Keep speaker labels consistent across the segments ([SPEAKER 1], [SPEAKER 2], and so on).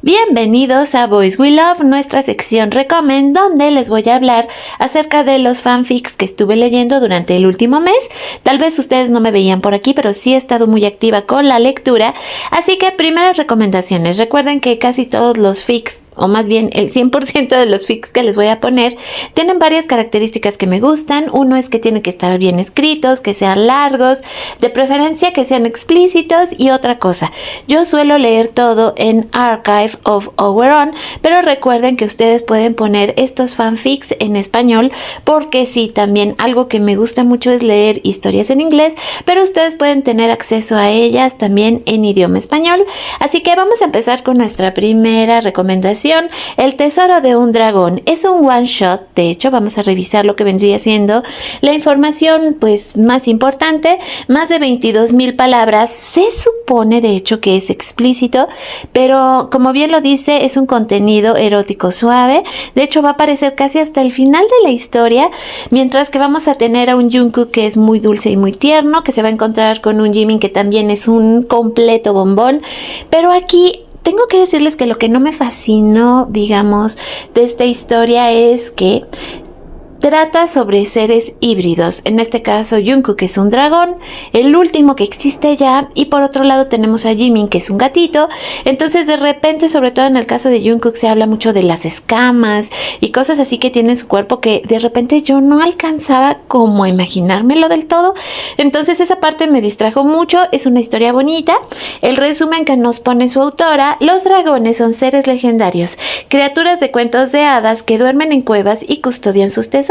[SPEAKER 1] Bienvenidos a Boys We Love, nuestra sección Recommend, donde les voy a hablar acerca de los fanfics que estuve leyendo durante el último mes. Tal vez ustedes no me veían por aquí, pero sí he estado muy activa con la lectura. Así que primeras recomendaciones. Recuerden que casi todos los fics, o más bien el 100% de los fics que les voy a poner, tienen varias características que me gustan. Uno es que tienen que estar bien escritos, que sean largos, de preferencia que sean explícitos, y otra cosa, yo suelo leer todo en Archive of Our Own, pero recuerden que ustedes pueden poner estos fanfics en español, porque sí, también algo que me gusta mucho es leer historias en inglés, pero ustedes pueden tener acceso a ellas también en idioma español. Así que vamos a empezar con nuestra primera recomendación. El tesoro de un dragón es un one shot. De hecho, vamos a revisar lo que vendría siendo la información pues más importante. Más de 22,000 palabras. Se supone de hecho que es explícito, pero como bien lo dice, es un contenido erótico suave. De hecho, va a aparecer casi hasta el final de la historia, mientras que vamos a tener a un Jungkook que es muy dulce y muy tierno, que se va a encontrar con un Jimin que también es un completo bombón. Pero aquí tengo que decirles que lo que no me fascinó, digamos, de esta historia es que trata sobre seres híbridos. En este caso, Jungkook es un dragón, el último que existe ya, y por otro lado tenemos a Jimin, que es un gatito. Entonces, de repente, sobre todo en el caso de Jungkook, se habla mucho de las escamas y cosas así que tiene en su cuerpo que de repente yo no alcanzaba como a imaginármelo del todo. Entonces, esa parte me distrajo mucho. Es una historia bonita. El resumen que nos pone su autora: los dragones son seres legendarios, criaturas de cuentos de hadas que duermen en cuevas y custodian sus tesoros.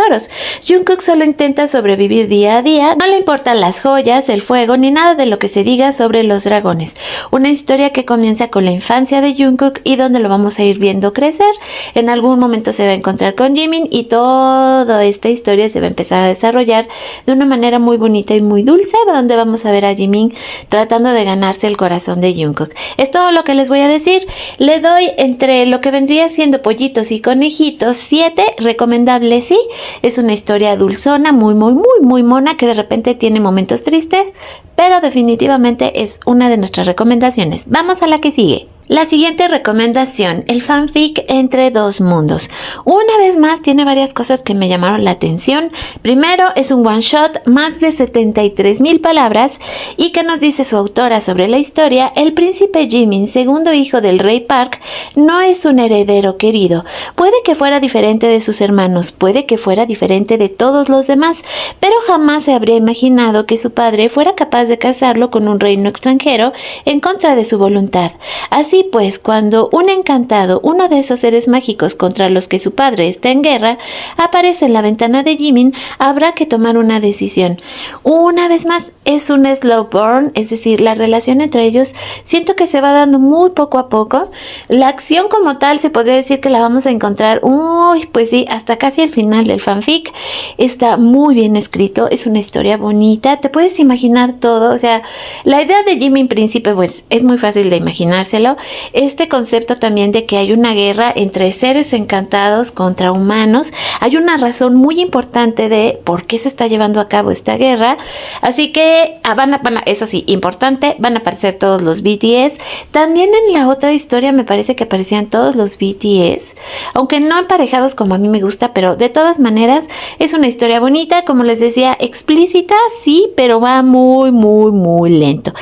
[SPEAKER 1] Jungkook solo intenta sobrevivir día a día, no le importan las joyas, el fuego, ni nada de lo que se diga sobre los dragones. Una historia que comienza con la infancia de Jungkook y donde lo vamos a ir viendo crecer. En algún momento se va a encontrar con Jimin y toda esta historia se va a empezar a desarrollar de una manera muy bonita y muy dulce, donde vamos a ver a Jimin tratando de ganarse el corazón de Jungkook. Es todo lo que les voy a decir. Le doy, entre lo que vendría siendo pollitos y conejitos, 7, recomendable sí. Es una historia dulzona, muy mona, que de repente tiene momentos tristes, pero definitivamente es una de nuestras recomendaciones. Vamos a la que sigue. La siguiente recomendación, el fanfic Entre dos mundos. Una vez más tiene varias cosas que me llamaron la atención. Primero, es un one shot, más de 73,000 palabras, y que nos dice su autora sobre la historia: el príncipe Jimin, segundo hijo del rey Park, no es un heredero querido. Puede que fuera diferente de sus hermanos, puede que fuera diferente de todos los demás, pero jamás se habría imaginado que su padre fuera capaz de casarlo con un reino extranjero en contra de su voluntad. Así pues, cuando un encantado, uno de esos seres mágicos contra los que su padre está en guerra, aparece en la ventana de Jimin, habrá que tomar una decisión. Una vez más, es un slow burn, es decir, la relación entre ellos siento que se va dando muy poco a poco. La acción como tal se podría decir que la vamos a encontrar, pues sí, hasta casi el final del fanfic. Está muy bien escrito, es una historia bonita, te puedes imaginar todo. O sea, la idea de Jimin príncipe pues es muy fácil de imaginárselo. Este concepto también de que hay una guerra entre seres encantados contra humanos, hay una razón muy importante de por qué se está llevando a cabo esta guerra. Así que eso sí, importante, van a aparecer todos los BTS. También en la otra historia me parece que aparecían todos los BTS, aunque no emparejados como a mí me gusta, pero de todas maneras es una historia bonita, como les decía, explícita, sí, pero va muy lento.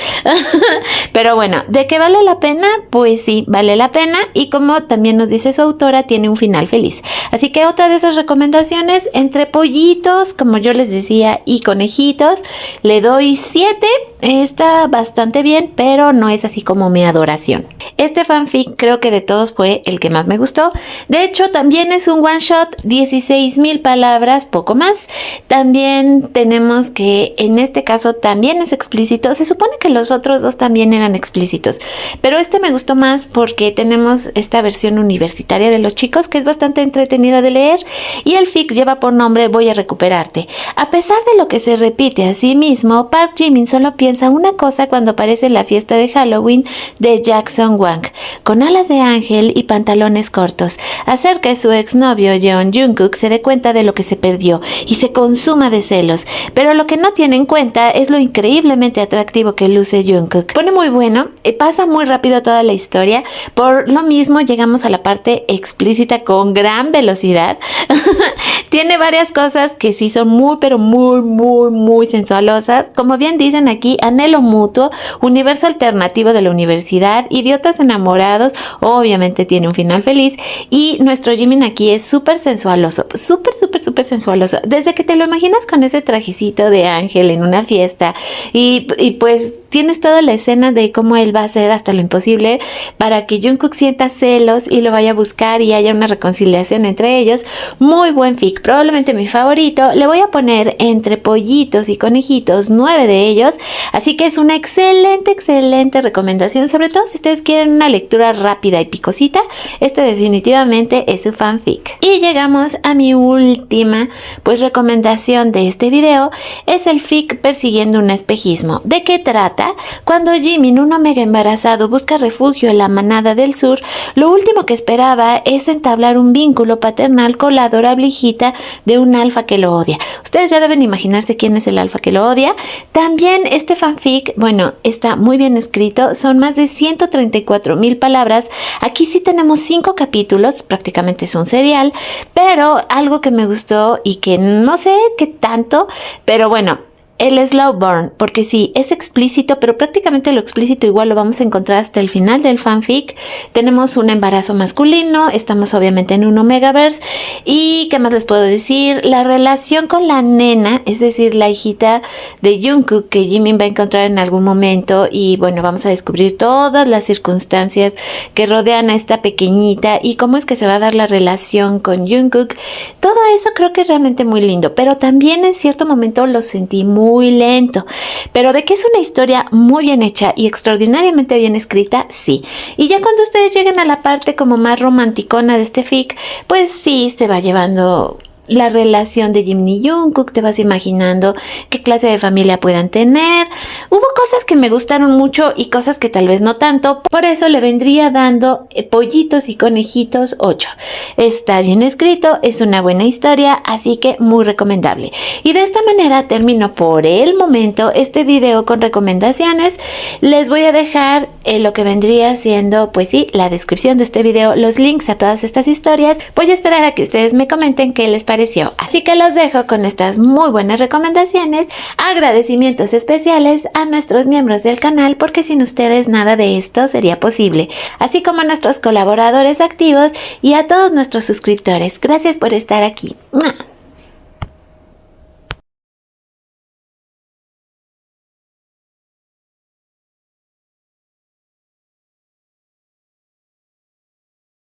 [SPEAKER 1] Pero bueno, ¿de qué vale la pena? Pues sí, vale la pena, y como también nos dice su autora, tiene un final feliz. Así que otra de esas recomendaciones, entre pollitos, como yo les decía, y conejitos, le doy 7. Está bastante bien, pero no es así como mi adoración. Este fanfic creo que de todos fue el que más me gustó. De hecho, también es un one shot, 16,000 palabras, poco más. También tenemos que en este caso también es explícito. Se supone que los otros dos también eran explícitos, pero este me gustó más porque tenemos esta versión universitaria de los chicos que es bastante entretenida de leer, y el fic lleva por nombre Voy a recuperarte. A pesar de lo que se repite a sí mismo, Park Jimin solo piensa una cosa cuando aparece en la fiesta de Halloween de Jackson Wang. con alas de ángel y pantalones cortos. Hacer que su exnovio Jeon Jungkook se dé cuenta de lo que se perdió y se consuma de celos. Pero lo que no tiene en cuenta es lo increíblemente atractivo que luce Jungkook. Pone muy bueno, pasa muy rápido toda la historia. Por lo mismo llegamos a la parte explícita con gran velocidad. Tiene varias cosas que sí son muy, pero muy sensualosas. Como bien dicen aquí, anhelo mutuo, universo alternativo de la universidad, idiotas enamorados, obviamente tiene un final feliz. Y nuestro Jimin aquí es súper sensualoso, súper sensualoso. Desde que te lo imaginas con ese trajecito de ángel en una fiesta y pues tienes toda la escena de cómo él va a hacer hasta lo imposible para que Jungkook sienta celos y lo vaya a buscar y haya una reconciliación entre ellos. Muy buen fic, probablemente mi favorito. Le voy a poner entre pollitos y conejitos 9 de ellos, así que es una excelente recomendación, sobre todo si ustedes quieren una lectura rápida y picosita. Este definitivamente es su fanfic. Y llegamos a mi última pues recomendación de este video, es el fic Persiguiendo un espejismo. ¿De qué trata? Cuando Jimin, un omega embarazado, busca refugio en la manada del sur, lo último que esperaba es entablar un vínculo paternal con la adorable hijita de un alfa que lo odia. Ustedes ya deben imaginarse quién es el alfa que lo odia. También este fanfic, bueno, está muy bien escrito, son más de 134,000 palabras. Aquí sí tenemos 5 capítulos, prácticamente es un serial, pero algo que me gustó y que no sé qué tanto, pero bueno, el slow burn, porque sí, es explícito, pero prácticamente lo explícito igual lo vamos a encontrar hasta el final del fanfic. Tenemos un embarazo masculino, estamos obviamente en un Omegaverse. Y ¿qué más les puedo decir? La relación con la nena, es decir, la hijita de Jungkook que Jimin va a encontrar en algún momento. Y bueno, vamos a descubrir todas las circunstancias que rodean a esta pequeñita y cómo es que se va a dar la relación con Jungkook. Todo eso creo que es realmente muy lindo, pero también en cierto momento lo sentí muy lento, pero de que es una historia muy bien hecha y extraordinariamente bien escrita, sí. Y ya cuando ustedes lleguen a la parte como más romanticona de este fic, pues sí, se va llevando la relación de Jimin y Jungkook, te vas imaginando qué clase de familia puedan tener. Hubo cosas que me gustaron mucho y cosas que tal vez no tanto, por eso le vendría dando pollitos y conejitos 8. Está bien escrito, es una buena historia, así que muy recomendable. Y de esta manera termino por el momento este video con recomendaciones. Les voy a dejar lo que vendría siendo, pues sí, la descripción de este video, los links a todas estas historias. Voy a esperar a que ustedes me comenten qué les pareció. Así que los dejo con estas muy buenas recomendaciones. Agradecimientos especiales a nuestros miembros del canal, porque sin ustedes nada de esto sería posible, así como a nuestros colaboradores activos y a todos nuestros suscriptores. Gracias por estar aquí. ¡Mua!